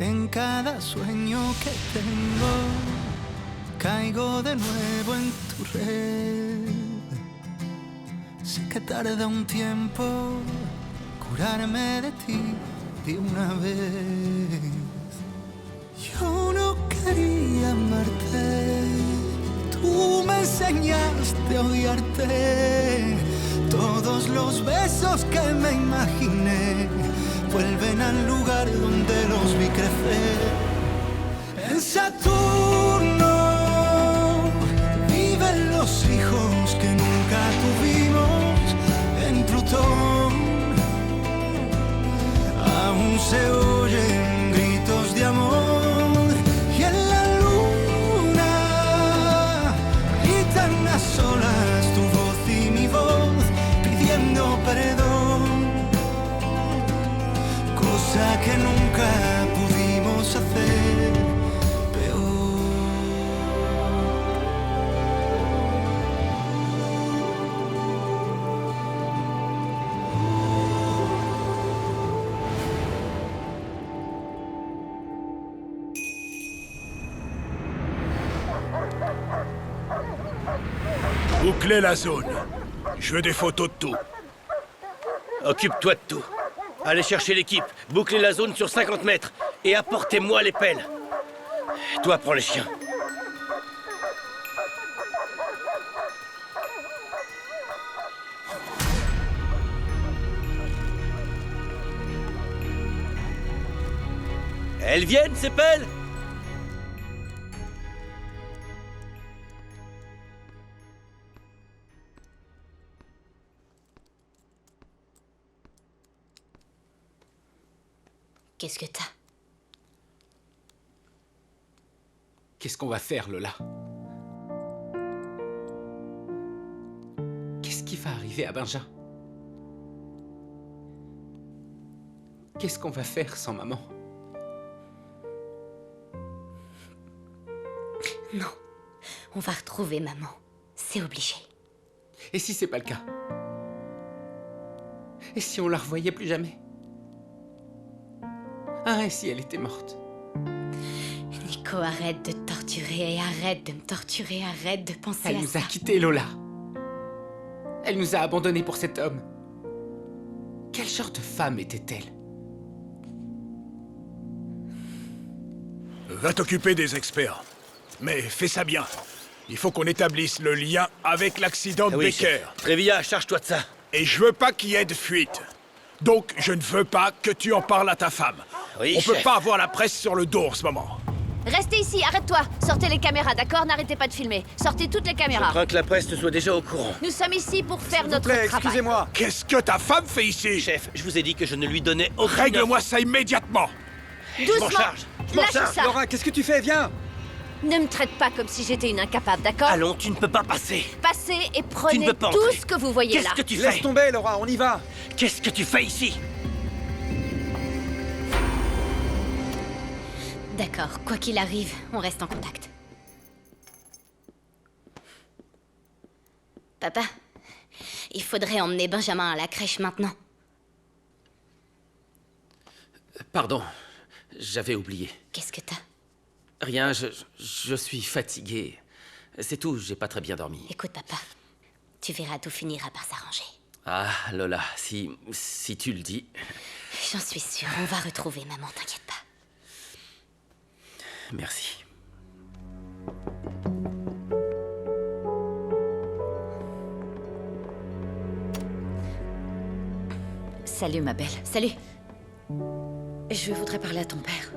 En cada sueño que tengo, caigo de nuevo en tu red. Sé que tarda un tiempo curarme de ti de una vez. Yo no quería amarte, tú me enseñaste a odiarte. Todos los besos que me imaginé vuelven al lugar donde los vi crecer. En Saturno viven los hijos que nunca tuvimos. En Plutón aún se oyen gritos de amor. Y en la luna gritan a solas tu voz y mi voz pidiendo perdón, cosa que nunca pudimos hacer peor. Bouclez la zone. Je veux des photos de tout. Occupe-toi de tout. Allez chercher l'équipe, bouclez la zone sur 50 mètres et apportez-moi les pelles. Toi, prends les chiens. Elles viennent, ces pelles? Qu'est-ce que t'as? Qu'est-ce qu'on va faire, Lola? Qu'est-ce qui va arriver à Benjamin? Qu'est-ce qu'on va faire sans maman? Non, on va retrouver maman. C'est obligé. Et si c'est pas le cas? Et si on la revoyait plus jamais? Ah, et si elle était morte? Nico, arrête de te torturer et arrête de me torturer, arrête de penser Elle à nous ça. a quittés, Lola. Elle nous a abandonnés pour cet homme. Quel genre de femme était-elle? Va t'occuper des experts. Mais fais ça bien. Il faut qu'on établisse le lien avec l'accident de Oui, Becker. chef. Trévilla, charge-toi de ça. Et je veux pas qu'il y ait de fuite. Donc, je ne veux pas que tu en parles à ta femme. Oui, On peut chef. pas avoir la presse sur le dos en ce moment. Restez ici, arrête-toi. Sortez les caméras, d'accord? N'arrêtez pas de filmer. Sortez toutes les Je caméras. crains que la presse ne soit déjà au courant. Nous sommes ici pour faire notre S'il vous plaît, travail. excusez-moi. Qu'est-ce que ta femme fait ici? Chef, je vous ai dit que je ne lui donnais aucune... Règle-moi ça immédiatement. Je m'en Doucement. charge. Je m'en Lâchez charge. ça. Laura, qu'est-ce que tu fais? Viens. Ne me traite pas comme si j'étais une incapable, d'accord? Allons, tu ne peux pas passer. Passez et Tu prenez ne peux pas tout entrer. ce que vous voyez là. Qu'est-ce que tu Laisse fais? tomber, Laura, on y va. Qu'est-ce que tu fais ici? D'accord, quoi qu'il arrive, on reste en contact. Papa, il faudrait emmener Benjamin à la crèche maintenant. Pardon, j'avais oublié. Qu'est-ce que t'as? Rien, je suis fatigué. C'est tout, j'ai pas très bien dormi. Écoute, papa, tu verras, tout finira par s'arranger. Ah, Lola, si tu le dis. J'en suis sûre, on va retrouver maman, t'inquiète pas. Merci. Salut, ma belle. Salut, Je voudrais parler à ton père.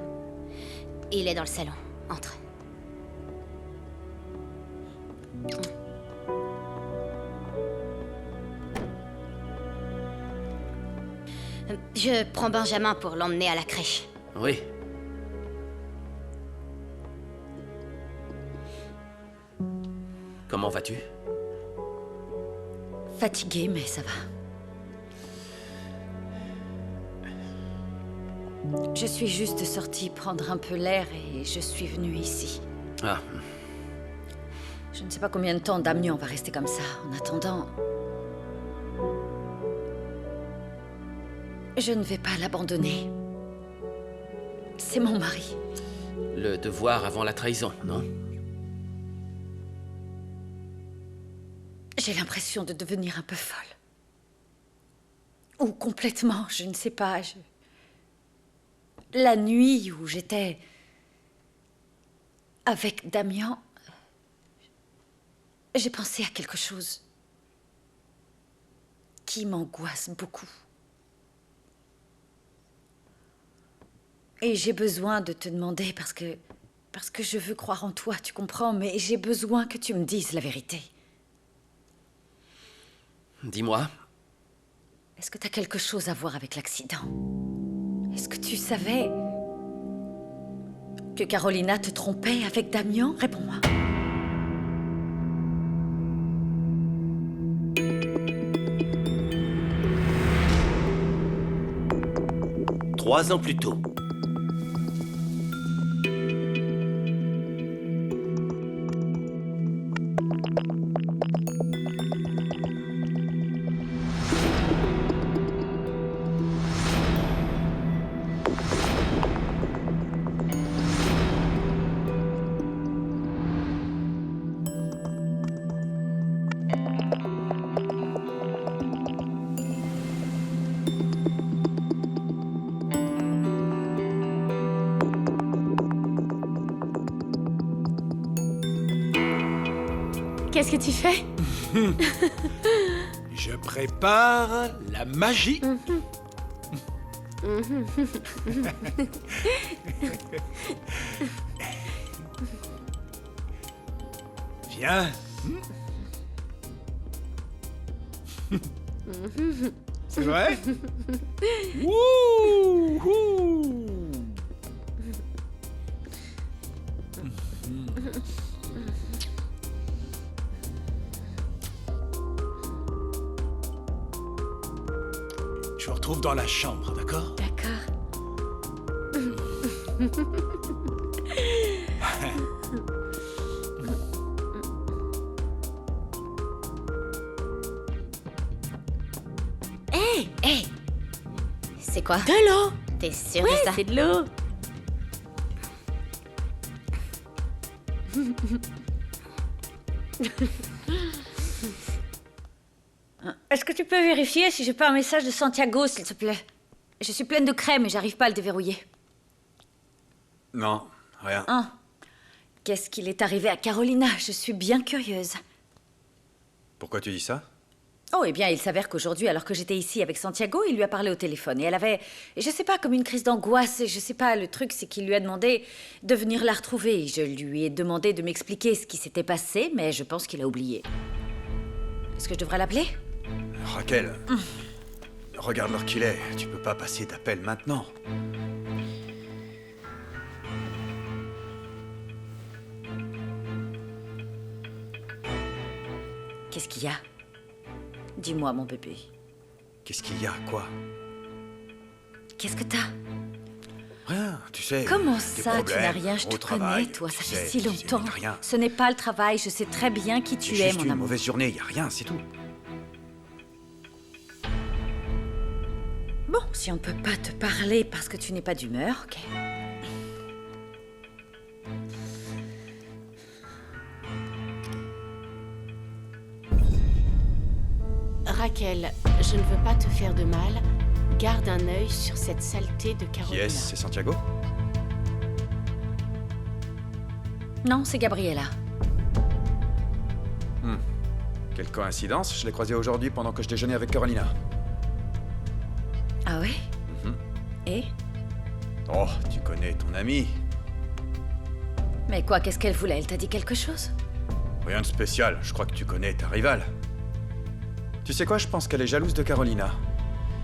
il est dans le salon. Entre. Je prends Benjamin pour l'emmener à la crèche. Oui. Comment vas-tu? Fatiguée, mais ça va. Je suis juste sortie prendre un peu l'air et je suis venue ici. Ah, Je ne sais pas combien de temps Damien va rester comme ça. En attendant, je ne vais pas l'abandonner. C'est mon mari. Le devoir avant la trahison, non? J'ai l'impression de devenir un peu folle. Ou complètement, je ne sais pas. La nuit où j'étais avec Damien, j'ai pensé à quelque chose qui m'angoisse beaucoup. Et j'ai besoin de te demander parce que je veux croire en toi, tu comprends, mais j'ai besoin que tu me dises la vérité. Dis-moi. Est-ce que tu as quelque chose à voir avec l'accident? Est-ce que tu savais que Carolina te trompait avec Damien? Réponds-moi. Trois ans plus tôt. Qu'est-ce que tu fais? Je prépare la magie. Viens. C'est vrai? Wouhou! Je vous retrouve dans la chambre, d'accord? D'accord. Hé! C'est quoi? De l'eau. T'es sûre Ouais, de ça? c'est de l'eau. Est-ce que tu peux vérifier si j'ai pas un message de Santiago, s'il te plaît? Je suis pleine de crème et j'arrive pas à le déverrouiller. Non, rien. Hein? Qu'est-ce qu'il est arrivé à Carolina? Je suis bien curieuse. Pourquoi tu dis ça? Oh, eh bien, il s'avère qu'aujourd'hui, alors que j'étais ici avec Santiago, il lui a parlé au téléphone. Et elle avait, je sais pas, comme une crise d'angoisse. Et je sais pas, le truc, c'est qu'il lui a demandé de venir la retrouver. Je lui ai demandé de m'expliquer ce qui s'était passé, mais je pense qu'il a oublié. Est-ce que je devrais l'appeler? Raquel, regarde l'heure qu'il est. Tu peux pas passer d'appel maintenant. Qu'est-ce qu'il y a? Dis-moi, mon bébé. Qu'est-ce qu'il y a, quoi? Qu'est-ce que t'as? Rien, tu sais. Comment des ça, tu problèmes n'as rien? Je au te travail, connais, toi, tu ça sais, fait si tu sais, longtemps. rien. Ce n'est pas le travail, je sais très bien qui tu C'est es, juste mon une amour. mauvaise journée, y a rien, c'est tout. Bon, si on ne peut pas te parler parce que tu n'es pas d'humeur, ok. Raquel, je ne veux pas te faire de mal. Garde un œil sur cette saleté de Qui Carolina. est-ce? C'est Santiago? Non, c'est Gabriella. Quelle coïncidence, je l'ai croisé aujourd'hui pendant que je déjeunais avec Carolina. Ah oui? Et? Oh, tu connais ton amie. Mais quoi, qu'est-ce qu'elle voulait? Elle t'a dit quelque chose? Rien de spécial, je crois que tu connais ta rivale. Tu sais quoi, je pense qu'elle est jalouse de Carolina.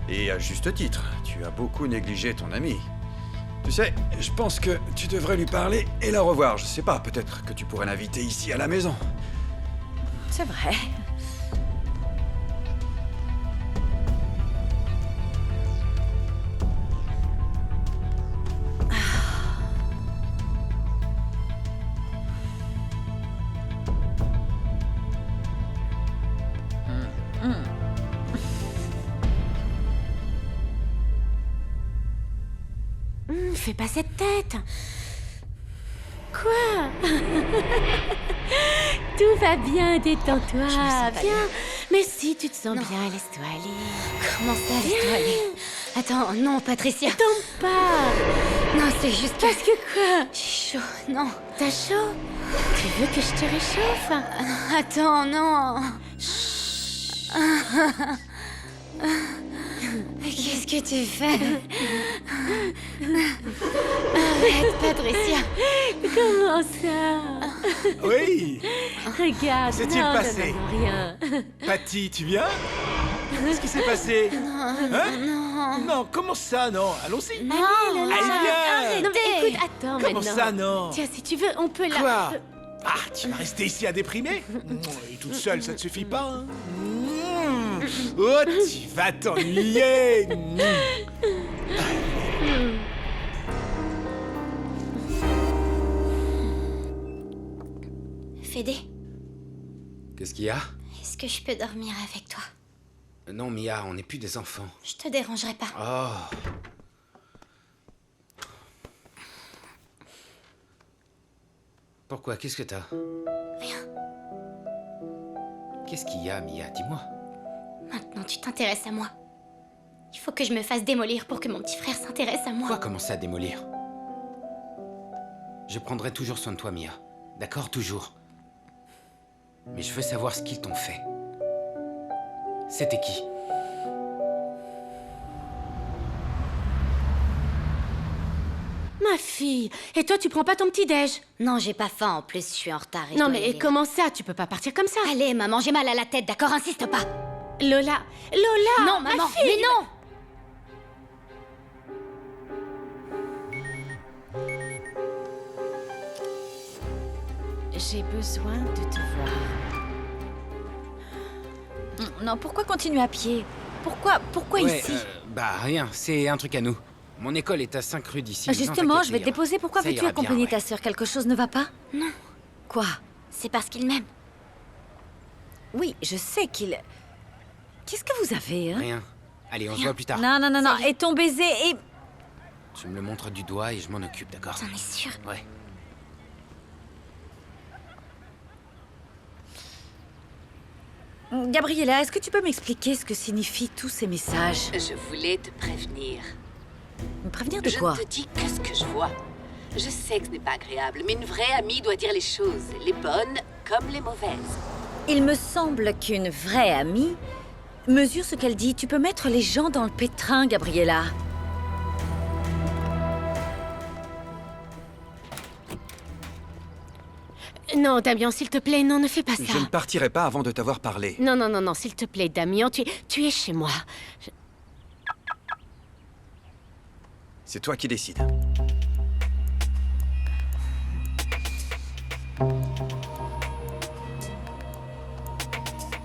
Et à juste titre, tu as beaucoup négligé ton amie. Tu sais, je pense que tu devrais lui parler et la revoir. Je sais pas, peut-être que tu pourrais l'inviter ici à la maison. C'est vrai. Fais pas cette tête. Quoi? Tout va bien, détends-toi. Viens. Mais si tu te sens bien, laisse-toi aller. Comment ça, laisse-toi aller? Attends, non, Patricia. Tombe pas. Non, c'est juste Parce que quoi? J'ai chaud, non. T'as chaud? Tu veux que je te réchauffe? Attends, non. Qu'est-ce que tu fais? Arrête, Patricia. Comment ça? Oui. Regarde. S'est-il non, passé? non, non, rien. Patty, tu viens? Qu'est-ce qui s'est passé? Hein? Non, comment ça, non? Allons-y. Allez, Lola. Allez, viens. Non, mais écoute, attends Comment maintenant. ça, non? Tiens, si tu veux, on peut la... Quoi? Ah, tu vas rester ici à déprimer? Et toute seule, ça te suffit pas, hein? Oh, tu vas t'ennuyer! Fédé, Qu'est-ce qu'il y a? est-ce que je peux dormir avec toi? Non, Mia, on n'est plus des enfants. Je te dérangerai pas. Oh. Pourquoi? Qu'est-ce que t'as? Rien. Qu'est-ce qu'il y a, Mia? Dis-moi. Maintenant, tu t'intéresses à moi. Il faut que je me fasse démolir pour que mon petit frère s'intéresse à moi. Quoi, commencer à démolir? Je prendrai toujours soin de toi, Mia. D'accord, toujours. Mais je veux savoir ce qu'ils t'ont fait. C'était qui? Ma fille, et toi, tu prends pas ton petit-déj? Non, j'ai pas faim, en plus, je suis en retard. et je Non, dois y mais aller. comment ça? Tu peux pas partir comme ça. Allez, maman, j'ai mal à la tête, d'accord? Insiste pas. Lola, Lola! Non, ma maman, fille. mais non! J'ai besoin de te voir. Non, pourquoi continuer à pied? Pourquoi Ouais, ici? bah rien, c'est un truc à nous. Mon école est à 5 rues d'ici. Justement, Non, je vais te t'inquiète, déposer. Pourquoi ça veux-tu ira bien, accompagner ouais. ta sœur? Quelque chose ne va pas? Non, Quoi? c'est parce qu'il m'aime. Oui, je sais qu'il... Qu'est-ce que vous avez, hein? Rien. Allez, on se voit plus tard. Non, non, non, non. Et ton baiser et... Tu me le montres du doigt et je m'en occupe, d'accord? T'en es sûr? Ouais. Gabriella, est-ce que tu peux m'expliquer ce que signifient tous ces messages? Je voulais te prévenir. Me prévenir de Je quoi? ne te dis que ce que je vois. Je sais que ce n'est pas agréable, mais une vraie amie doit dire les choses, les bonnes comme les mauvaises. Il me semble qu'une vraie amie mesure ce qu'elle dit. Tu peux mettre les gens dans le pétrin, Gabriella. Non, Damien, s'il te plaît, non, ne fais pas ça. Je ne partirai pas avant de t'avoir parlé. Non, non, non, non, s'il te plaît, Damien, tu es chez moi. C'est toi qui décides.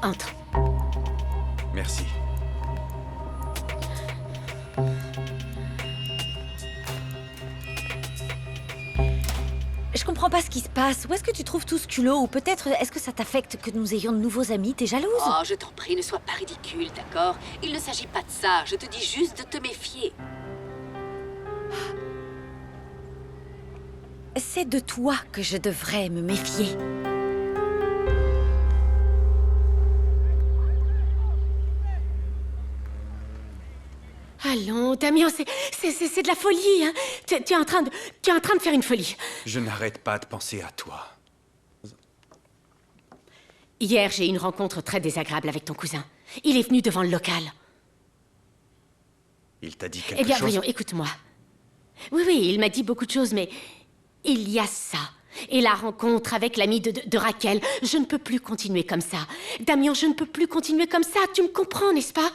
Entre. Merci. Je comprends pas ce qui se passe. Où est-ce que tu trouves tout ce culot? Ou peut-être, est-ce que ça t'affecte que nous ayons de nouveaux amis? T'es jalouse? Oh, je t'en prie, ne sois pas ridicule, d'accord? Il ne s'agit pas de ça, je te dis juste de te méfier. C'est de toi que je devrais me méfier. Allons, Damien, c'est de la folie, hein. Tu es en train de faire une folie. Je n'arrête pas de penser à toi. Hier, j'ai eu une rencontre très désagréable avec ton cousin. Il est venu devant le local. Il t'a dit quelque Eh bien, chose? voyons, écoute-moi. Oui, oui, il m'a dit beaucoup de choses, mais il y a ça. Et la rencontre avec l'ami de Raquel. Je ne peux plus continuer comme ça. Damien, je ne peux plus continuer comme ça. Tu me comprends, n'est-ce pas?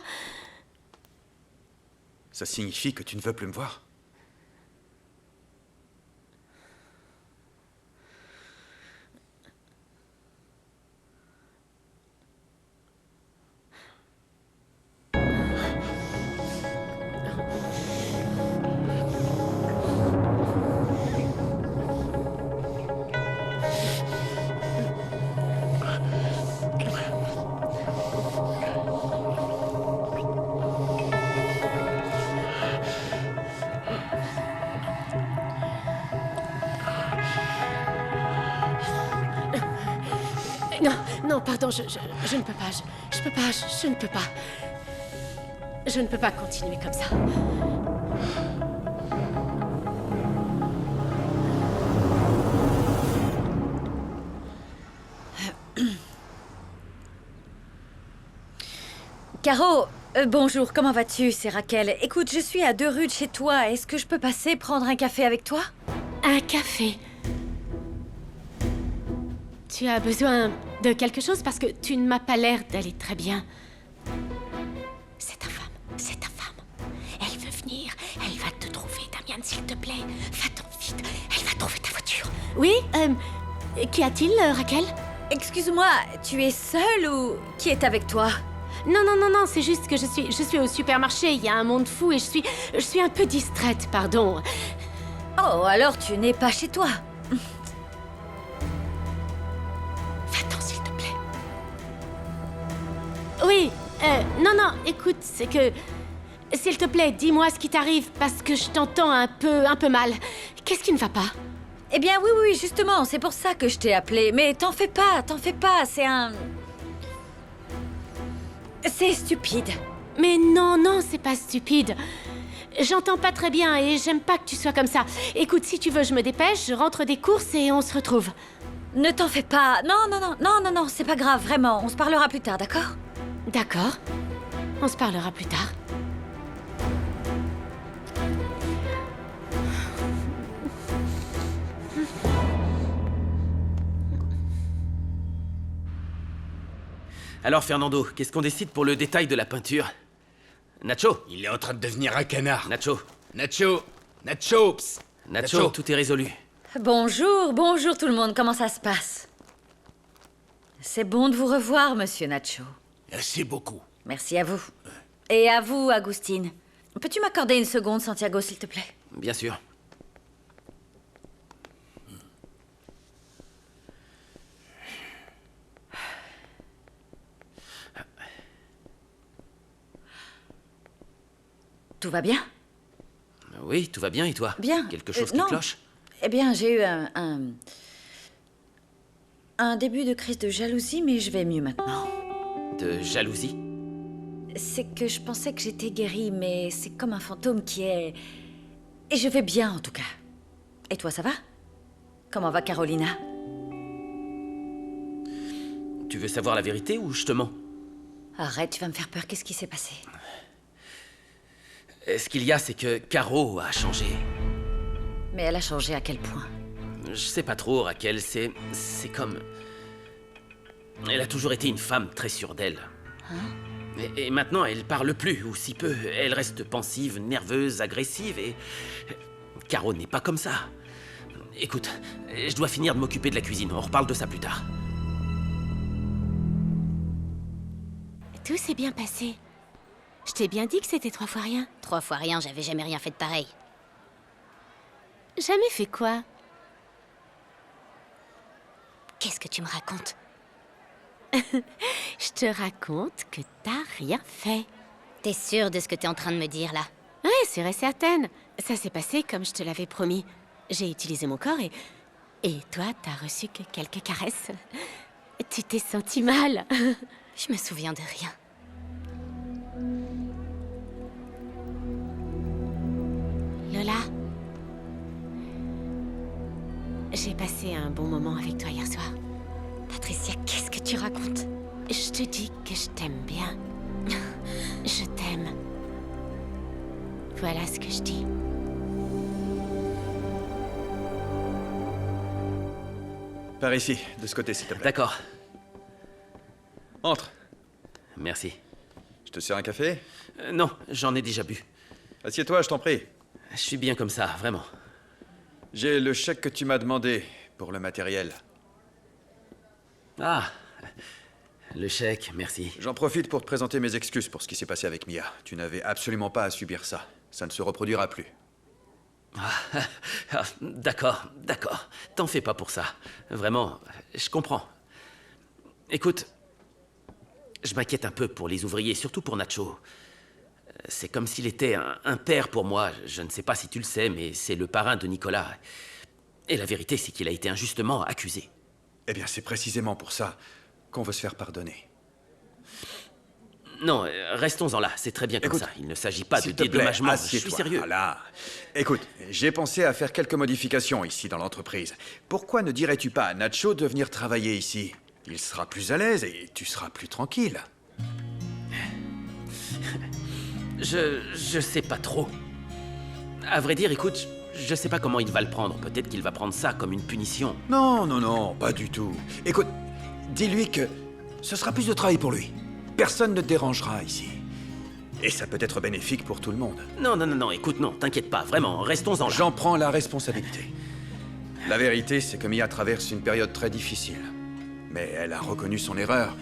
Ça signifie que tu ne veux plus me voir? Non, non, pardon, je ne peux pas, je peux pas, je ne peux pas. Je ne peux pas continuer comme ça. Caro, bonjour, comment vas-tu? C'est Raquel. Écoute, je suis à 2 rues de chez toi. Est-ce que je peux passer prendre un café avec toi? Un café. Tu as besoin de quelque chose parce que tu ne m'as pas l'air d'aller très bien. C'est ta femme, c'est ta femme. Elle veut venir, elle va te trouver, Damian, s'il te plaît. Va-t'en vite, elle va trouver ta voiture. Oui, qu'y a-t-il, Raquel? Excuse-moi, tu es seule ou qui est avec toi? Non, non, non, non, c'est juste que je suis au supermarché, il y a un monde fou et je suis un peu distraite, pardon. Oh, alors tu n'es pas chez toi. Va-t'en, s'il te plaît. Oui, non, non, écoute, c'est que... S'il te plaît, dis-moi ce qui t'arrive, parce que je t'entends un peu mal. Qu'est-ce qui ne va pas? Eh bien, oui, oui, justement, c'est pour ça que je t'ai appelé. Mais t'en fais pas, c'est un... C'est stupide. Mais non, non, c'est pas stupide. J'entends pas très bien et j'aime pas que tu sois comme ça. Écoute, si tu veux, je me dépêche, je rentre des courses et on se retrouve. Ne t'en fais pas. Non, non, non, non, non, non, c'est pas grave, vraiment. On se parlera plus tard, d'accord? D'accord. On se parlera plus tard. Alors, Fernando, qu'est-ce qu'on décide pour le détail de la peinture? Nacho? Il est en train de devenir un canard. Nacho? Nacho. Nacho. Psst. Nacho, tout est résolu. Bonjour, bonjour tout le monde, comment ça se passe? C'est bon de vous revoir, monsieur Nacho. Merci beaucoup. Merci à vous. Et à vous, Agustine. Peux-tu m'accorder une seconde, Santiago, s'il te plaît? Bien sûr. Tout va bien? Oui, tout va bien, et toi? Bien. Quelque chose qui non. cloche? Eh bien, j'ai eu un début de crise de jalousie, mais je vais mieux maintenant. De jalousie? C'est que je pensais que j'étais guérie, mais c'est comme un fantôme qui est... Et je vais bien, en tout cas. Et toi, ça va? Comment va Carolina? Tu veux savoir la vérité ou je te mens? Arrête, tu vas me faire peur, qu'est-ce qui s'est passé? Ce qu'il y a, c'est que Caro a changé. Mais elle a changé à quel point? Je sais pas trop, Raquel, c'est comme... Elle a toujours été une femme très sûre d'elle. Et maintenant, elle parle plus, ou si peu. Elle reste pensive, nerveuse, agressive, et... Caro n'est pas comme ça. Écoute, je dois finir de m'occuper de la cuisine, on reparle de ça plus tard. Tout s'est bien passé. Je t'ai bien dit que c'était 3 fois rien. 3 fois rien, j'avais jamais rien fait de pareil. Jamais fait quoi? Qu'est-ce que tu me racontes? Je te raconte que t'as rien fait. T'es sûre de ce que t'es en train de me dire, là? Ouais, sûre et certaine. Ça s'est passé comme je te l'avais promis. J'ai utilisé mon corps et toi, t'as reçu que quelques caresses. Tu t'es senti mal. Je me souviens de rien. Lola, j'ai passé un bon moment avec toi hier soir. Patricia, qu'est-ce que tu racontes? Je te dis que je t'aime bien. Je t'aime. Voilà ce que je dis. Par ici, de ce côté, s'il te plaît. D'accord, Entre. merci. Je te sers un café? Non, j'en ai déjà bu. Assieds-toi, je t'en prie. Je suis bien comme ça, vraiment. J'ai le chèque que tu m'as demandé pour le matériel. Ah, le chèque, merci. J'en profite pour te présenter mes excuses pour ce qui s'est passé avec Mia. Tu n'avais absolument pas à subir ça. Ça ne se reproduira plus. D'accord, d'accord. T'en fais pas pour ça. Vraiment, je comprends. Écoute, je m'inquiète un peu pour les ouvriers, surtout pour Nacho. C'est comme s'il était un père pour moi. Je ne sais pas si tu le sais, mais c'est le parrain de Nicolas. Et la vérité, c'est qu'il a été injustement accusé. Eh bien, c'est précisément pour ça qu'on veut se faire pardonner. Non, restons-en là, c'est très bien comme Écoute, ça. Il ne s'agit pas de s'il te plaît, dédommagement, je assieds-toi. suis sérieux. Voilà. Écoute, j'ai pensé à faire quelques modifications ici dans l'entreprise. Pourquoi ne dirais-tu pas à Nacho de venir travailler ici? Il sera plus à l'aise et tu seras plus tranquille. Je sais pas trop. À vrai dire, écoute, je sais pas comment il va le prendre. Peut-être qu'il va prendre ça comme une punition. Non, non, non, pas du tout. Écoute, dis-lui que ce sera plus de travail pour lui. Personne ne te dérangera ici. Et ça peut être bénéfique pour tout le monde. Non, écoute, non, t'inquiète pas, vraiment, restons-en là. J'en prends la responsabilité. La vérité, c'est que Mia traverse une période très difficile. Mais elle a reconnu son erreur.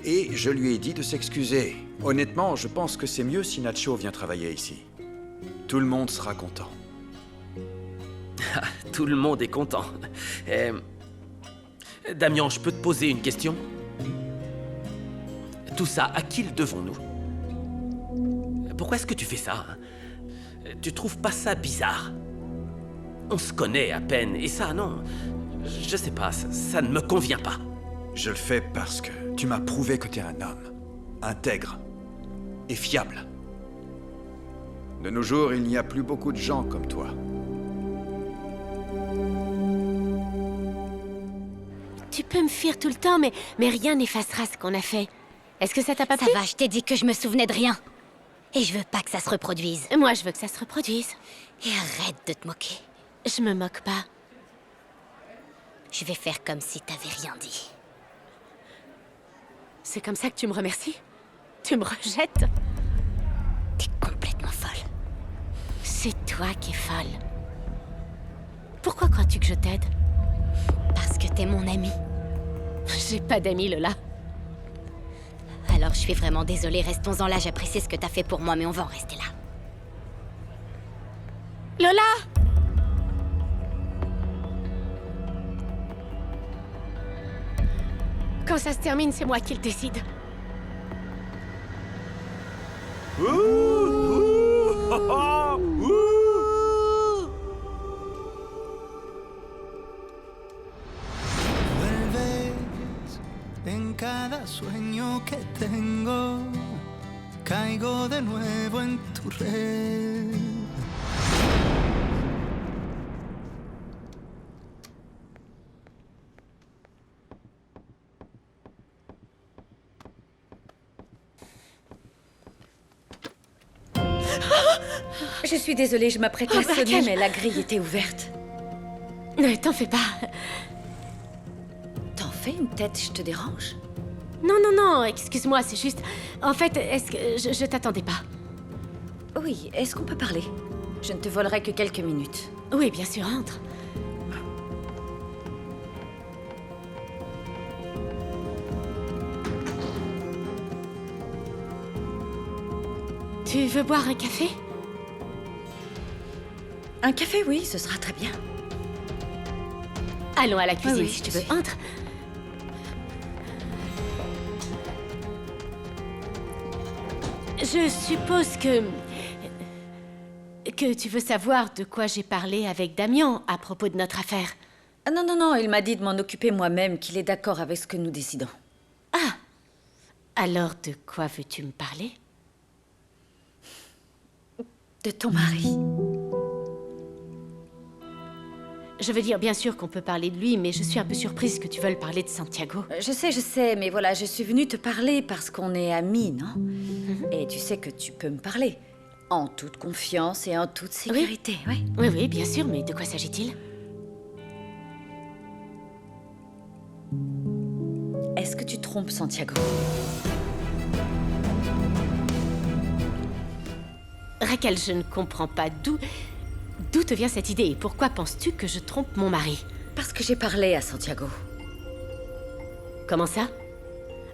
Et je lui ai dit de s'excuser. Honnêtement, je pense que c'est mieux si Nacho vient travailler ici. Tout le monde sera content. Tout le monde est content. Damien, je peux te poser une question? Tout ça, à qui le devons-nous? Pourquoi est-ce que tu fais ça, hein? Tu trouves pas ça bizarre? On se connaît à peine, et ça, non. Je sais pas, ça ne me convient pas. Je le fais parce que tu m'as prouvé que t'es un homme. Intègre. Et fiable. De nos jours, il n'y a plus beaucoup de gens comme toi. Tu peux me fuir tout le temps, mais rien n'effacera ce qu'on a fait. Est-ce que ça t'a pas Ça plu? va, je t'ai dit que je me souvenais de rien. Et je veux pas que ça se reproduise. Moi, je veux que ça se reproduise. Et arrête de te moquer. Je me moque pas. Je vais faire comme si t'avais rien dit. C'est comme ça que tu me remercies? Tu me rejettes? T'es complètement folle. C'est toi qui es folle. Pourquoi crois-tu que je t'aide? Parce que t'es mon ami. J'ai pas d'amis, Lola. Alors je suis vraiment désolée, restons-en là, j'apprécie ce que t'as fait pour moi, mais on va en rester là. Lola! Quand ça se termine, c'est moi qui le décide. Vuelves en cada sueño que tengo, caigo de nuevo en tu red. Je suis désolée, je m'apprêtais à sonner, Raquel. mais la grille était ouverte. Ne t'en fais pas. T'en fais une tête, je te dérange? Non, excuse-moi, c'est juste... En fait, est-ce que... Je t'attendais pas. Oui, est-ce qu'on peut parler? Je ne te volerai que quelques minutes. Oui, bien sûr, entre. Tu veux boire un café? Un café, oui, ce sera très bien. Allons à la cuisine, oui, si tu je veux. sais. Entre. Je suppose que tu veux savoir de quoi j'ai parlé avec Damien à propos de notre affaire. Ah non, il m'a dit de m'en occuper moi-même, qu'il est d'accord avec ce que nous décidons. Ah! Alors de quoi veux-tu me parler? De ton mari. Je veux dire, bien sûr qu'on peut parler de lui, mais je suis un peu surprise que tu veuilles parler de Santiago. Je sais, mais voilà, je suis venue te parler parce qu'on est amis, non? Et tu sais que tu peux me parler. En toute confiance et en toute sécurité, oui. Oui, bien sûr, mais de quoi s'agit-il? Est-ce que tu trompes Santiago? Raquel, je ne comprends pas d'où te vient cette idée et pourquoi penses-tu que je trompe mon mari? Parce que j'ai parlé à Santiago. Comment ça?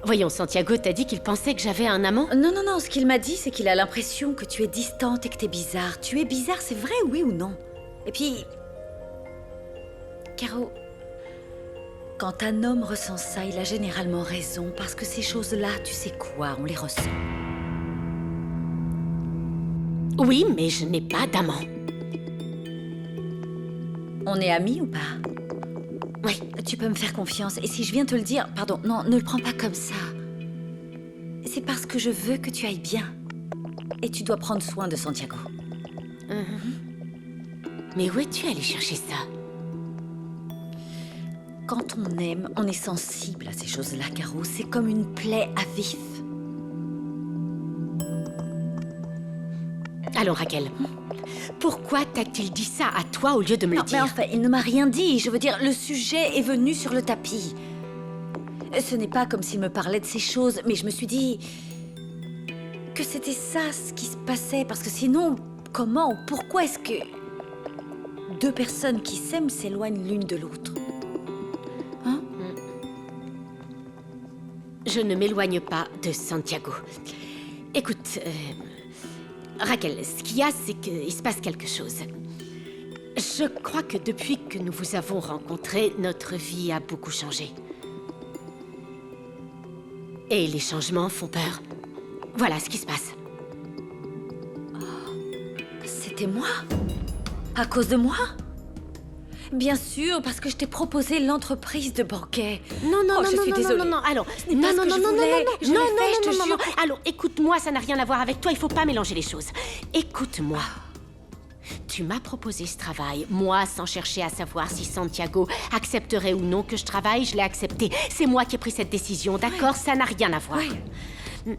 Voyons, Santiago t'a dit qu'il pensait que j'avais un amant? Non, ce qu'il m'a dit, c'est qu'il a l'impression que tu es distante et que t'es bizarre. Tu es bizarre, c'est vrai, oui ou non? Et puis... Caro... Quand un homme ressent ça, il a généralement raison, parce que ces choses-là, tu sais quoi, on les ressent. Oui, mais je n'ai pas d'amant. On est amis ou pas? Oui, tu peux me faire confiance. Et si je viens te le dire... Pardon, non, ne le prends pas comme ça. C'est parce que je veux que tu ailles bien. Et tu dois prendre soin de Santiago. Mais où es-tu allé chercher ça? Quand on aime, on est sensible à ces choses-là, Caro. C'est comme une plaie à vif. Allons, Raquel. Pourquoi t'a-t-il dit ça à toi au lieu de me le Non, mais dire? enfin, il ne m'a rien dit. Je veux dire, le sujet est venu sur le tapis. Ce n'est pas comme s'il me parlait de ces choses, mais je me suis dit que c'était ça ce qui se passait. Parce que sinon, comment ou pourquoi est-ce que deux personnes qui s'aiment s'éloignent l'une de l'autre? Hein? Je ne m'éloigne pas de Santiago. Écoute, Raquel, ce qu'il y a, c'est qu'il se passe quelque chose. Je crois que depuis que nous vous avons rencontrés, notre vie a beaucoup changé. Et les changements font peur. Voilà ce qui se passe. C'était moi? À cause de moi? Bien sûr, parce que je t'ai proposé l'entreprise de banquet. Non, non, Oh, non, je non, suis non, désolée. non, non, allons. Ce n'est pas ce que je voulais. Je l'ai fait, je te jure. Allons, écoute-moi, ça n'a rien à voir avec toi, il faut pas mélanger les choses. Écoute-moi. Tu m'as proposé ce travail. Moi, sans chercher à savoir si Santiago accepterait ou non que je travaille, je l'ai accepté. C'est moi qui ai pris cette décision, d'accord? Ça n'a rien à voir. Oui.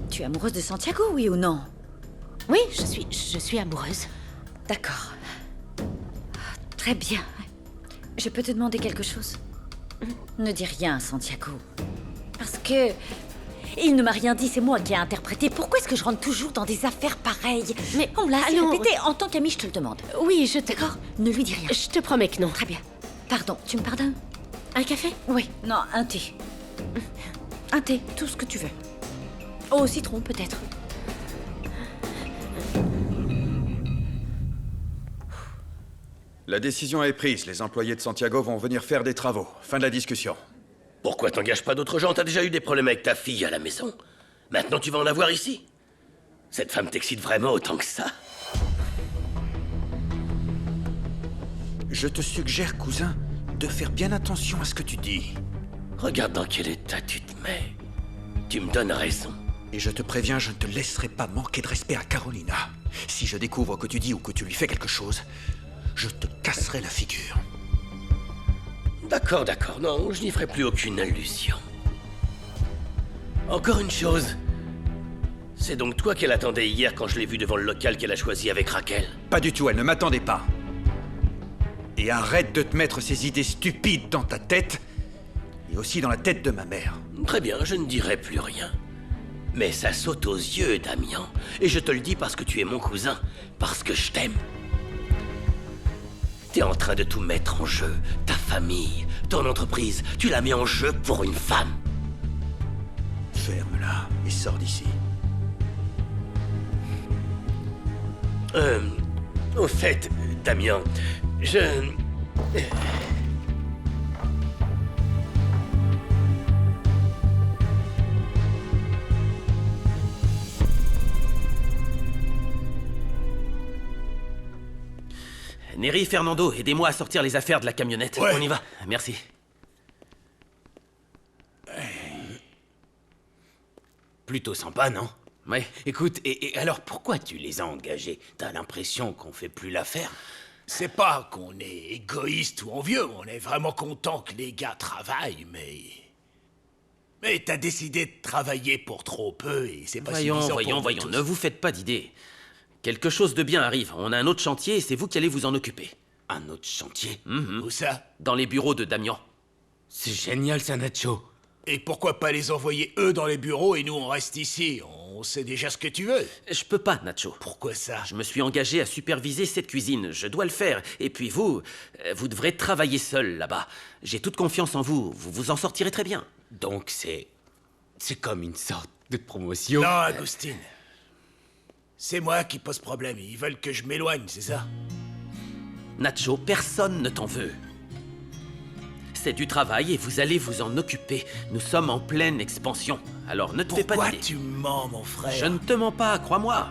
Tu es amoureuse de Santiago, oui ou non? Oui, je suis amoureuse. D'accord. Très bien. Je peux te demander quelque chose? Ne dis rien à Santiago. Parce que... il ne m'a rien dit, c'est moi qui ai interprété. Pourquoi est-ce que je rentre toujours dans des affaires pareilles? Mais on me l'a assez allons. répété. En tant qu'amie, je te le demande. Oui, je te... D'accord? Ne lui dis rien. Je te promets que non. Très bien. Pardon, tu me pardonnes? Un café? Oui. Non, un thé. Un thé, tout ce que tu veux. Au citron, peut-être. La décision est prise. Les employés de Santiago vont venir faire des travaux. Fin de la discussion. Pourquoi t'engages pas d'autres gens? T'as déjà eu des problèmes avec ta fille à la maison. Maintenant tu vas en avoir ici? Cette femme t'excite vraiment autant que ça? Je te suggère, cousin, de faire bien attention à ce que tu dis. Regarde dans quel état tu te mets. Tu me donnes raison. Et je te préviens, je ne te laisserai pas manquer de respect à Carolina. Si je découvre que tu dis ou que tu lui fais quelque chose, je te casserai la figure. D'accord, d'accord. Non, je n'y ferai plus aucune allusion. Encore une chose. C'est donc toi qu'elle attendait hier quand je l'ai vue devant le local qu'elle a choisi avec Raquel? Pas du tout, elle ne m'attendait pas. Et arrête de te mettre ces idées stupides dans ta tête, et aussi dans la tête de ma mère. Très bien, je ne dirai plus rien. Mais ça saute aux yeux, Damien. Et je te le dis parce que tu es mon cousin, parce que je t'aime. T'es en train de tout mettre en jeu. Ta famille, ton entreprise, tu la mets en jeu pour une femme. Ferme-la et sors d'ici. Au fait, Damien, je... Neri, Fernando, aidez-moi à sortir les affaires de la camionnette. Ouais. On y va. Merci. Plutôt sympa, non? Ouais. Écoute, et alors pourquoi tu les as engagés? T'as l'impression qu'on fait plus l'affaire? C'est pas qu'on est égoïste ou envieux, on est vraiment content que les gars travaillent, mais t'as décidé de travailler pour trop peu et c'est pas suffisant pour Voyons, nous tous. ne vous faites pas d'idées. Quelque chose de bien arrive. On a un autre chantier et c'est vous qui allez vous en occuper. Un autre chantier? Où ça? Dans les bureaux de Damien. C'est génial ça, Nacho. Et pourquoi pas les envoyer eux dans les bureaux et nous on reste ici? On sait déjà ce que tu veux. Je peux pas, Nacho. Pourquoi ça? Je me suis engagé à superviser cette cuisine. Je dois le faire. Et puis vous devrez travailler seul là-bas. J'ai toute confiance en vous. Vous vous en sortirez très bien. Donc c'est comme une sorte de promotion. Non, Agustin. C'est moi qui pose problème. Ils veulent que je m'éloigne, c'est ça? Nacho, personne ne t'en veut. C'est du travail et vous allez vous en occuper. Nous sommes en pleine expansion. Alors ne te fais pas Pourquoi d'idées. tu mens, mon frère? Je ne te mens pas, crois-moi.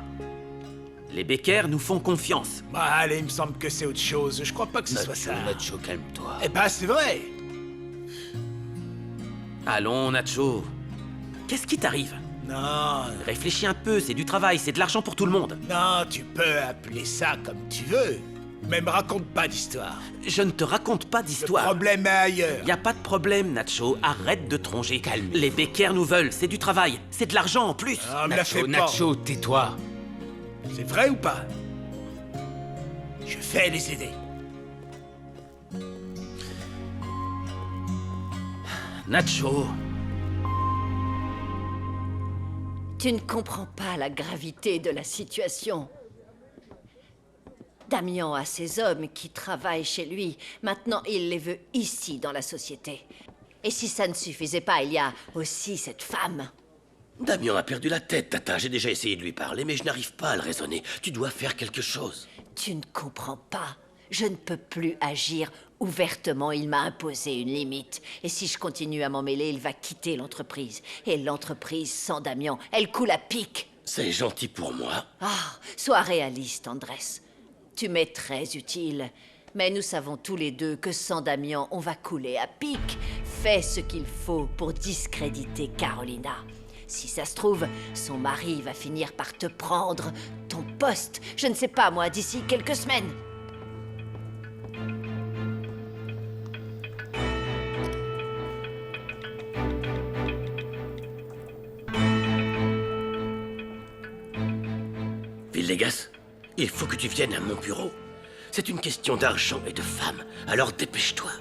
Les Becker nous font confiance. Bah, allez, il me semble que c'est autre chose. Je crois pas que ce soit ça. Nacho, calme-toi. Eh ben, c'est vrai. Allons, Nacho. Qu'est-ce qui t'arrive? Non, Réfléchis un peu, c'est du travail, c'est de l'argent pour tout le monde. non, tu peux appeler ça comme tu veux. Mais me raconte pas d'histoire. Je ne te raconte pas Le d'histoire. problème est ailleurs. Y a pas de problème, Nacho. Arrête de tronger. Les Becker nous veulent, c'est du travail. C'est de l'argent en plus. Ah, me la fais Nacho, pas. Nacho, tais-toi. C'est vrai ou pas? Je vais les aider. Nacho. Tu ne comprends pas la gravité de la situation. Damien a ses hommes qui travaillent chez lui. Maintenant, il les veut ici, dans la société. Et si ça ne suffisait pas, il y a aussi cette femme. Damien a perdu la tête, Tata. J'ai déjà essayé de lui parler, mais je n'arrive pas à le raisonner. Tu dois faire quelque chose. Tu ne comprends pas. Je ne peux plus agir ouvertement. Il m'a imposé une limite. Et si je continue à m'en mêler, il va quitter l'entreprise. Et l'entreprise, sans Damien, elle coule à pic. C'est gentil pour moi. Ah, sois réaliste, Andrés. Tu m'es très utile. Mais nous savons tous les deux que sans Damien, on va couler à pic. Fais ce qu'il faut pour discréditer Carolina. Si ça se trouve, son mari va finir par te prendre ton poste. Je ne sais pas, moi, d'ici quelques semaines. Villegas, il faut que tu viennes à mon bureau. C'est une question d'argent et de femmes, alors dépêche-toi.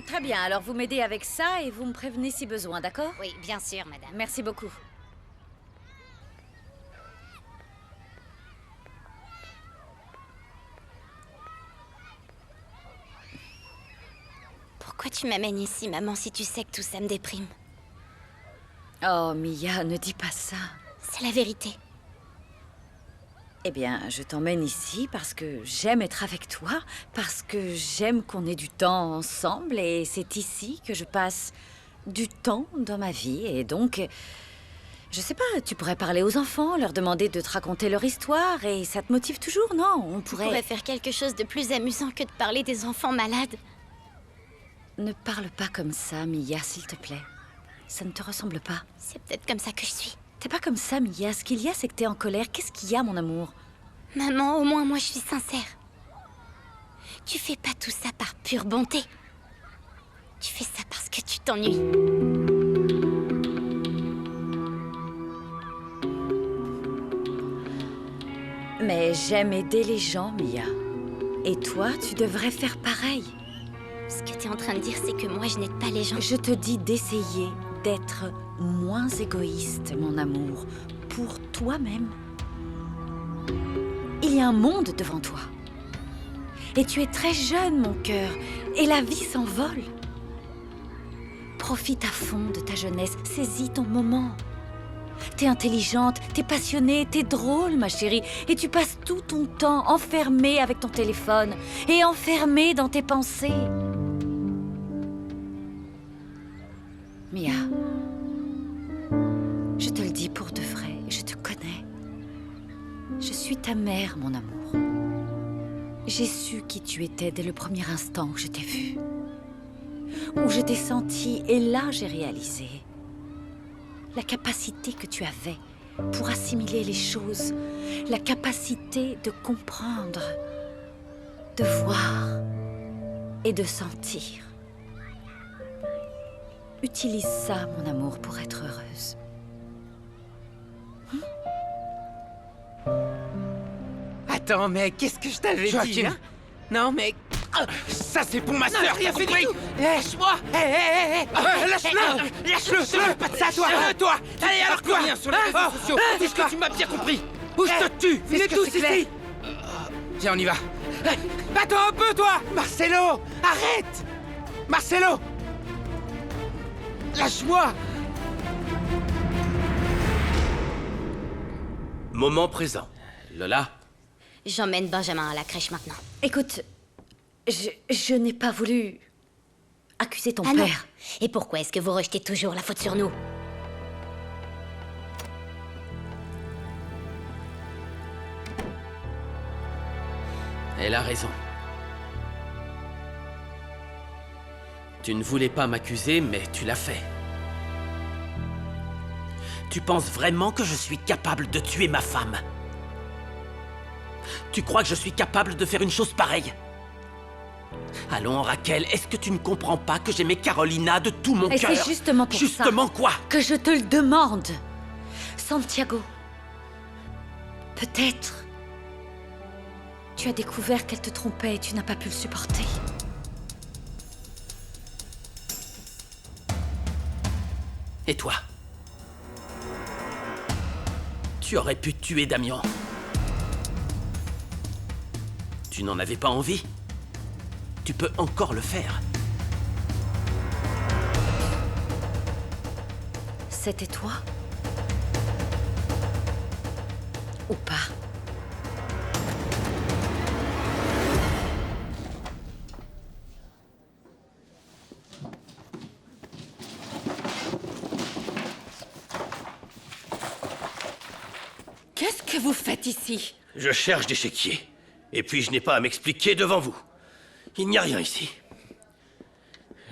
Très bien, alors vous m'aidez avec ça et vous me prévenez si besoin, d'accord? Oui, bien sûr, madame. Merci beaucoup. Pourquoi tu m'amènes ici, maman, si tu sais que tout ça me déprime? Oh, Mia, ne dis pas ça. C'est la vérité. Eh bien, je t'emmène ici parce que j'aime être avec toi, parce que j'aime qu'on ait du temps ensemble, et c'est ici que je passe du temps dans ma vie, et donc... Je sais pas, tu pourrais parler aux enfants, leur demander de te raconter leur histoire, et ça te motive toujours, non? On On pourrait... pourrait faire quelque chose de plus amusant que de parler des enfants malades. Ne parle pas comme ça, Mia, s'il te plaît. Ça ne te ressemble pas. C'est peut-être comme ça que je suis. T'es pas comme ça, Mia. Ce qu'il y a, c'est que t'es en colère. Qu'est-ce qu'il y a, mon amour? Maman, au moins moi je suis sincère. Tu fais pas tout ça par pure bonté. Tu fais ça parce que tu t'ennuies. Mais j'aime aider les gens, Mia. Et toi, tu devrais faire pareil. Ce que t'es en train de dire, c'est que moi je n'aide pas les gens. Je te dis d'essayer d'être moins égoïste, mon amour, pour toi-même. Il y a un monde devant toi. Et tu es très jeune, mon cœur, et la vie s'envole. Profite à fond de ta jeunesse, saisis ton moment. T'es intelligente, t'es passionnée, t'es drôle, ma chérie, et tu passes tout ton temps enfermée avec ton téléphone et enfermée dans tes pensées. Mia, je te le dis pour de vrai, je te connais. Je suis ta mère, mon amour. J'ai su qui tu étais dès le premier instant où je t'ai vue. Où je t'ai senti, et là j'ai réalisé la capacité que tu avais pour assimiler les choses, la capacité de comprendre, de voir et de sentir. Utilise ça, mon amour, pour être heureuse. Attends, mais qu'est-ce que je t'avais dit, hein? Non, mais... Ça, c'est pour ma sœur, t'as compris? Lâche-moi! Hé, lâche-le! Lâche-le! Pas de ça, toi! Allez, alors quoi? Rien sur les réseaux sociaux! Dis-ce que tu m'as bien compris! Ou je te tue! Venez tous ici! Viens, on y va! Attends un peu, toi! Marcelo! Arrête! Marcelo! Lâche-moi! Moment présent. Lola, J'emmène Benjamin à la crèche maintenant. Écoute, je n'ai pas voulu accuser ton Ah non. père. Et pourquoi est-ce que vous rejetez toujours la faute sur nous? Elle a raison. Tu ne voulais pas m'accuser, mais tu l'as fait. Tu penses vraiment que je suis capable de tuer ma femme? Tu crois que je suis capable de faire une chose pareille? Allons, Raquel, est-ce que tu ne comprends pas que j'aimais Carolina de tout mon cœur? Et c'est justement pour Justement ça quoi? que je te le demande. Santiago, peut-être tu as découvert qu'elle te trompait et tu n'as pas pu le supporter. Et toi? Tu aurais pu tuer Damian. Tu n'en avais pas envie? Tu peux encore le faire. C'était toi? Ou pas? Qu'est-ce que vous faites ici? Je cherche des chéquiers. Et puis je n'ai pas à m'expliquer devant vous. Il n'y a rien ici.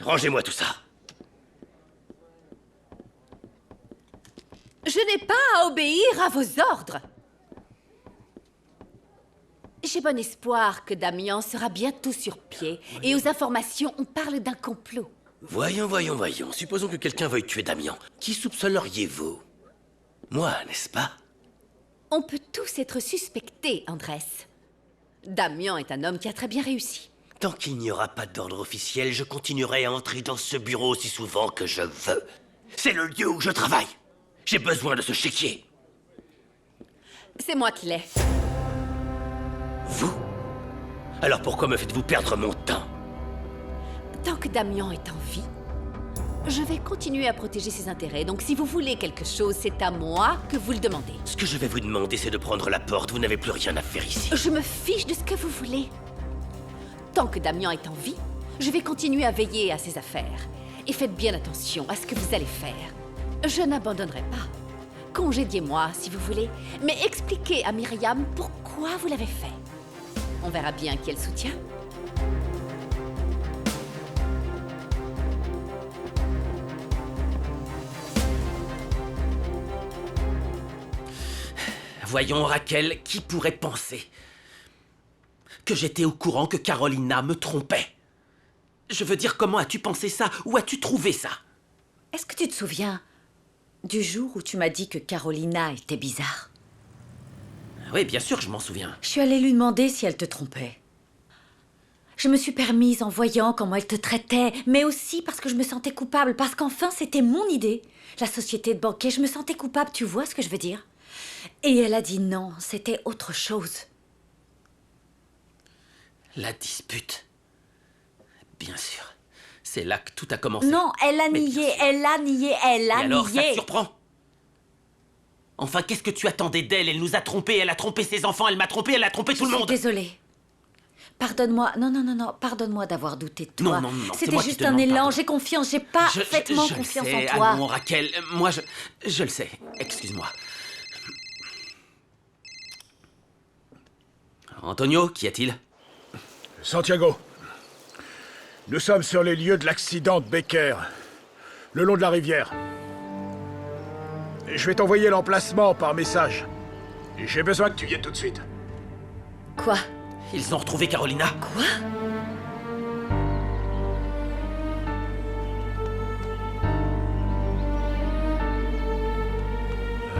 Rangez-moi tout ça. Je n'ai pas à obéir à vos ordres. J'ai bon espoir que Damian sera bientôt sur pied. Et aux informations, on parle d'un complot. Voyons. Supposons que quelqu'un veuille tuer Damian. Qui soupçonneriez-vous? Moi, n'est-ce pas? On peut tous être suspectés, Andrés. Damian est un homme qui a très bien réussi. Tant qu'il n'y aura pas d'ordre officiel, je continuerai à entrer dans ce bureau aussi souvent que je veux. C'est le lieu où je travaille. J'ai besoin de ce chéquier. C'est moi qui l'ai. Vous? Alors pourquoi me faites-vous perdre mon temps? Tant que Damian est en vie, je vais continuer à protéger ses intérêts. Donc si vous voulez quelque chose, c'est à moi que vous le demandez. Ce que je vais vous demander, c'est de prendre la porte. Vous n'avez plus rien à faire ici. Je me fiche de ce que vous voulez. Tant que Damian est en vie, je vais continuer à veiller à ses affaires. Et faites bien attention à ce que vous allez faire. Je n'abandonnerai pas. Congédiez-moi si vous voulez, mais expliquez à Myriam pourquoi vous l'avez fait. On verra bien qui elle soutient. Voyons, Raquel, qui pourrait penser que j'étais au courant que Carolina me trompait? Je veux dire, comment as-tu pensé ça? Où as-tu trouvé ça? Est-ce que tu te souviens du jour où tu m'as dit que Carolina était bizarre? Oui, bien sûr, je m'en souviens. Je suis allée lui demander si elle te trompait. Je me suis permise en voyant comment elle te traitait, mais aussi parce que je me sentais coupable, parce qu'enfin, c'était mon idée. La société de banquet, je me sentais coupable, tu vois ce que je veux dire? Et elle a dit non, c'était autre chose. La dispute. Bien sûr. C'est là que tout a commencé. Non, elle a nié, elle a nié, elle a nié. Alors, ça te surprend? Enfin, qu'est-ce que tu attendais d'elle? Elle nous a trompés, elle a trompé ses enfants, elle m'a trompé, elle a trompé tout le monde. Désolée. Pardonne-moi, non, pardonne-moi d'avoir douté de toi. Non, c'était juste un élan, j'ai confiance, j'ai parfaitement confiance en toi. Allons, Raquel, moi je le sais, excuse-moi. Antonio, qu'y a-t-il? Santiago. Nous sommes sur les lieux de l'accident de Baker, le long de la rivière. Je vais t'envoyer l'emplacement par message. Et j'ai besoin que tu viennes tout de suite. Quoi? Ils ont retrouvé Carolina. Quoi?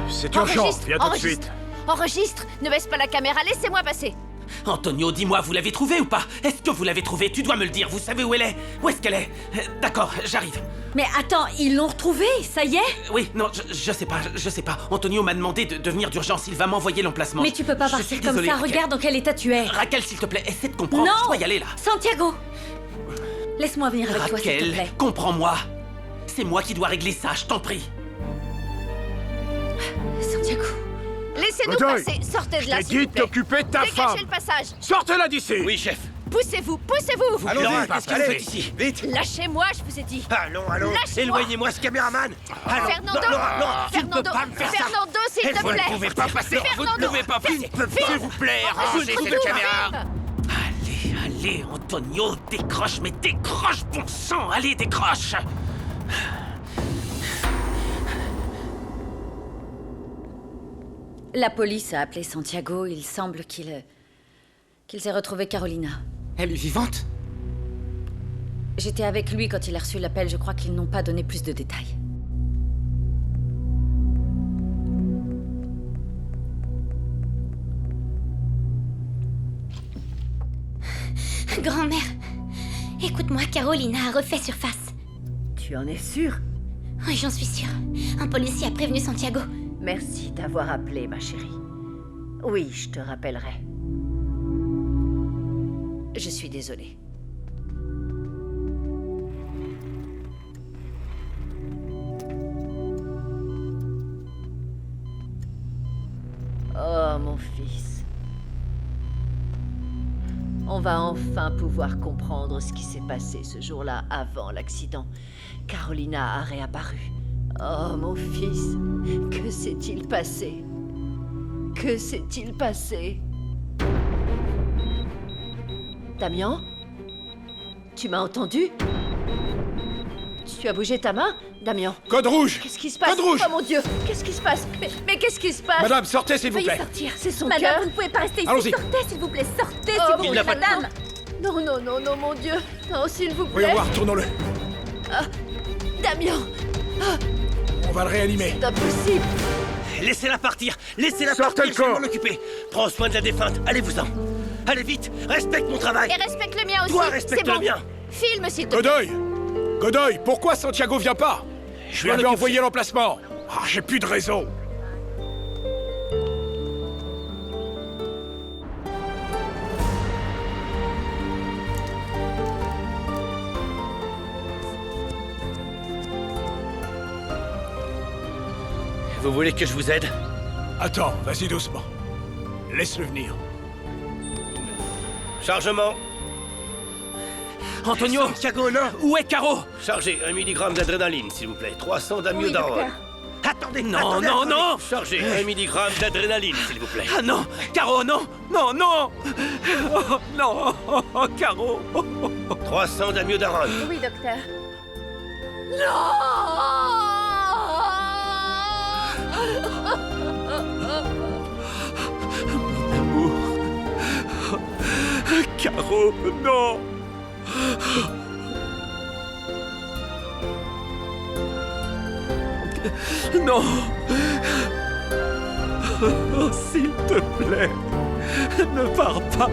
C'est urgent, viens tout de suite. Enregistre, ne baisse pas la caméra, laissez-moi passer. Antonio, dis-moi, vous l'avez trouvée ou pas? Est-ce que vous l'avez trouvée? Tu dois me le dire, vous savez où elle est? Où est-ce qu'elle est? D'accord, j'arrive. Mais attends, ils l'ont retrouvée, ça y est? Oui, non, je sais pas. Antonio m'a demandé de venir d'urgence, il va m'envoyer l'emplacement. Mais tu peux pas partir comme ça, Raquel. regarde dans quel état tu es. Raquel, s'il te plaît, essaie de comprendre, non, je dois y aller là. Santiago, laisse-moi venir avec toi, s'il te Raquel, plaît. comprends-moi. C'est moi qui dois régler ça, je t'en prie. Santiago. Laissez-nous passer, sortez de là, Je t'ai dit de t'occuper de ta femme. Dégagez le passage. Sortez-la d'ici. Oui, chef. Poussez-vous. Allons, Laurent, qu'est-ce que vous faites ici? Vite. Lâchez-moi, je vous ai dit. Allons. Lâchez-moi. Éloignez-moi ce caméraman. Allons. Fernando, tu ne peux pas me faire ça. Fernando, s'il te Vous plaît. ne pouvez pas passer. Vous ne pouvez pas. S'il vous plaît, rangez cette caméra. Allez, Antonio, décroche, mais décroche, bon sang! Allez, décroche! La police a appelé Santiago. Il semble qu'ils aient retrouvé Carolina. Elle est vivante? J'étais avec lui quand il a reçu l'appel. Je crois qu'ils n'ont pas donné plus de détails. Grand-mère, écoute-moi, Carolina a refait surface. Tu en es sûre? Oui, j'en suis sûre. Un policier a prévenu Santiago. Merci d'avoir appelé, ma chérie. Oui, je te rappellerai. Je suis désolée. Oh, mon fils. On va enfin pouvoir comprendre ce qui s'est passé ce jour-là avant l'accident. Carolina a réapparu. Oh, mon fils, que s'est-il passé? Que s'est-il passé? Damien? Tu m'as entendu? Tu as bougé ta main, Damien? Code rouge! Qu'est-ce qui se passe? Code rouge! Oh mon Dieu! Qu'est-ce qui se passe? Mais qu'est-ce qui se passe? Madame, sortez s'il vous Veuillez plaît! sortir, c'est son Madame, cœur. vous ne pouvez pas rester ici. Allons-y. Sortez, s'il vous plaît. Sortez, Oh, s'il vous il plaît, n'a pas de madame. Non, non, non, non, mon Dieu. Non, s'il vous plaît. Voyons voir, tournons-le. Damien, On va le réanimer. c'est impossible. Laissez-la partir! Laissez-la Sortez partir, le je vais corps. m'en occuper! Prends soin de la défunte, allez-vous-en! Allez vite! Respecte mon travail! Et respecte le mien aussi. Toi, c'est respecte bon. le mien! Filme, s'il te plaît. Godoy! Godoy, pourquoi Santiago vient pas? Je lui avais m'en envoyé l'emplacement. Ah, j'ai plus de raison. Vous voulez que je vous aide? Attends, vas-y doucement. Laisse-le venir. Chargement! Antonio! Santiago, non! Où est Caro? Chargez 1 mg d'adrénaline, s'il vous plaît. 300 d'amiodarone. Attendez, Non, attendez, non, attendez. non. Chargez 1 mg d'adrénaline, s'il vous plaît. Ah non! Caro, non! Non, non! Oh, non! Oh, Caro! 300 d'amiodarone. Oui, docteur. Mon amour! Caro, non! Non! Oh, s'il te plaît, ne pars pas!